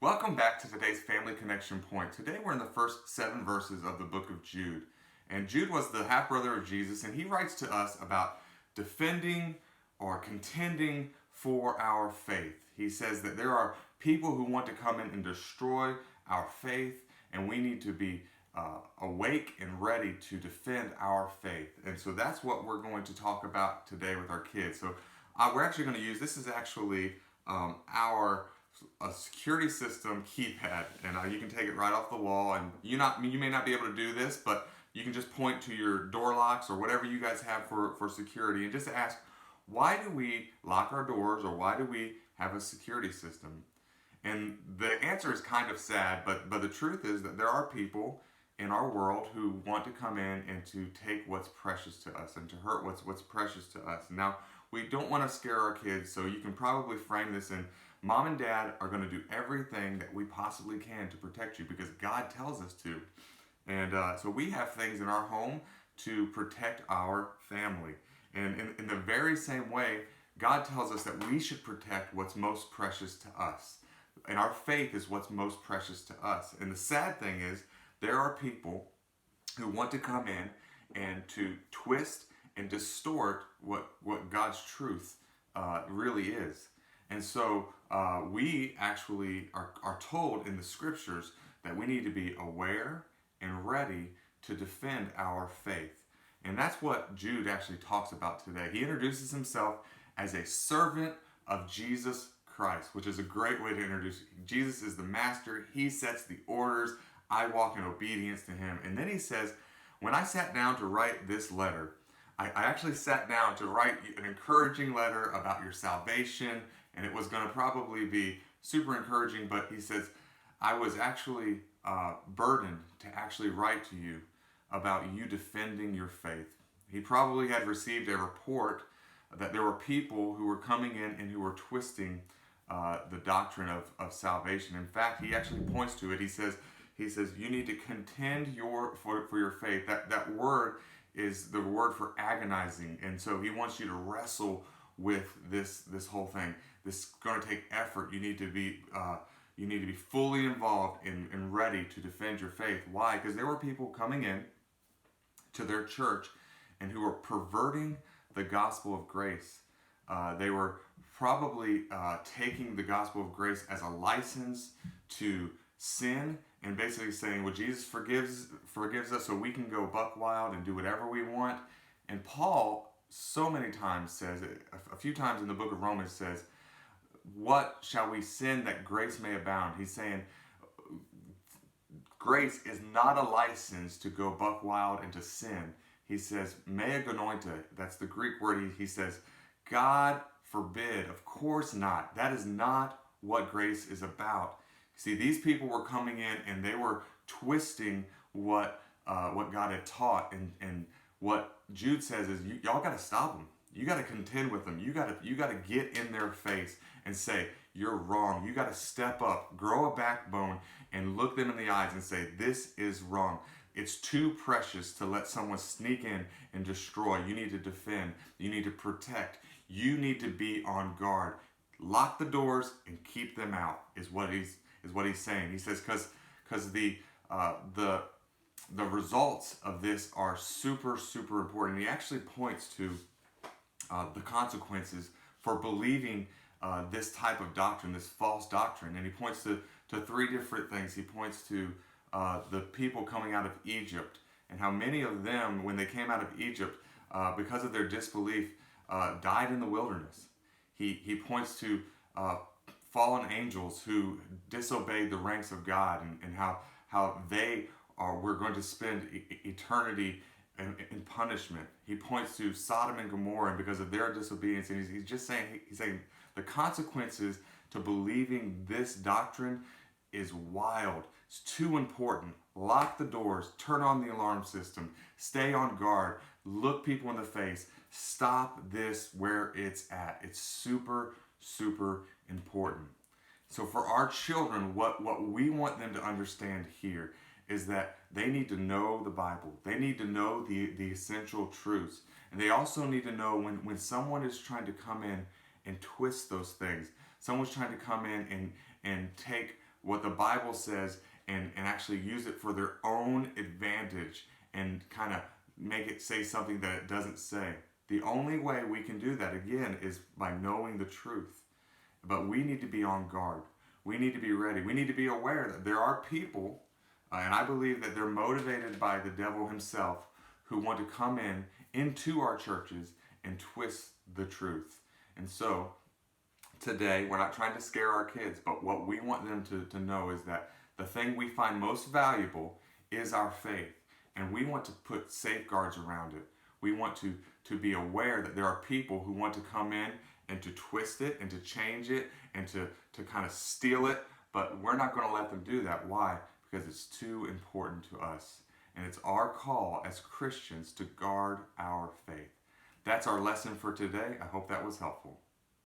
Welcome back to today's Family Connection Point. Today we're in the first 7 verses of the book of Jude. And Jude was the half-brother of Jesus, and he writes to us about defending or contending for our faith. He says that there are people who want to come in and destroy our faith, and we need to be awake and ready to defend our faith. And so that's what we're going to talk about today with our kids. So we're actually going to use, this is actually our a security system keypad, and you can take it right off the wall. And you may not be able to do this, but you can just point to your door locks or whatever you guys have for security, and just ask, why do we lock our doors, or why do we have a security system? And the answer is kind of sad, but the truth is that there are people in our world who want to come in and to take what's precious to us and to hurt what's precious to us. Now, we don't want to scare our kids, so you can probably frame this in, Mom and Dad are going to do everything that we possibly can to protect you because God tells us to. And so we have things in our home to protect our family. And in the very same way, God tells us that we should protect what's most precious to us. And our faith is what's most precious to us. And the sad thing is, there are people who want to come in and to twist and distort what God's truth really is. And so we actually are told in the scriptures that we need to be aware and ready to defend our faith. And that's what Jude actually talks about today. He introduces himself as a servant of Jesus Christ, which is a great way to introduce. Jesus is the master. He sets the orders. I walk in obedience to him. And then he says, when I sat down to write this letter, I actually sat down to write an encouraging letter about your salvation, and it was going to probably be super encouraging, but he says, I was actually burdened to actually write to you about you defending your faith. He probably had received a report that there were people who were coming in and who were twisting the doctrine of salvation. In fact, he actually points to it. He says you need to contend for your faith. That word is the word for agonizing, and so he wants you to wrestle with this whole thing. This is going to take effort. You need to be fully involved and ready to defend your faith. Why? Because there were people coming in to their church and who were perverting the gospel of grace. They were probably taking the gospel of grace as a license to sin, and basically saying, well, Jesus forgives us so we can go buck wild and do whatever we want. And Paul so many times says, a few times in the book of Romans says, what shall we sin that grace may abound? He's saying grace is not a license to go buck wild and to sin. He says, mea genoita, that's the Greek word. He says, God forbid, of course not. That is not what grace is about. See, these people were coming in and they were twisting what God had taught, and what Jude says is, y'all got to stop them. You got to contend with them. You got to get in their face and say, you're wrong. You got to step up, grow a backbone, and look them in the eyes and say, this is wrong. It's too precious to let someone sneak in and destroy. You need to defend. You need to protect. You need to be on guard. Lock the doors and keep them out is what he's saying. He says because the results of this are super, super important. He actually points to the consequences for believing this type of doctrine, this false doctrine. And he points to 3 different things. He points to the people coming out of Egypt, and how many of them, when they came out of Egypt, because of their disbelief, died in the wilderness. He points to fallen angels who disobeyed the ranks of God, and how we're going to spend eternity in punishment. He points to Sodom and Gomorrah, and because of their disobedience, and he's saying the consequences to believing this doctrine is wild. It's too important. Lock the doors, turn on the alarm system, stay on guard, look people in the face, stop this where it's at. It's super, super important. So for our children, what we want them to understand here is that they need to know the Bible. They need to know the essential truths. And they also need to know when someone is trying to come in and twist those things. Someone's trying to come in and take what the Bible says and actually use it for their own advantage and kind of make it say something that it doesn't say. The only way we can do that, again, is by knowing the truth. But we need to be on guard. We need to be ready. We need to be aware that there are people, and I believe that they're motivated by the devil himself, who want to come into our churches and twist the truth. And so today, we're not trying to scare our kids, but what we want them to know is that the thing we find most valuable is our faith. And we want to put safeguards around it. We want to be aware that there are people who want to come in and to twist it and to change it and to kind of steal it. But we're not going to let them do that. Why? Because it's too important to us. And it's our call as Christians to guard our faith. That's our lesson for today. I hope that was helpful.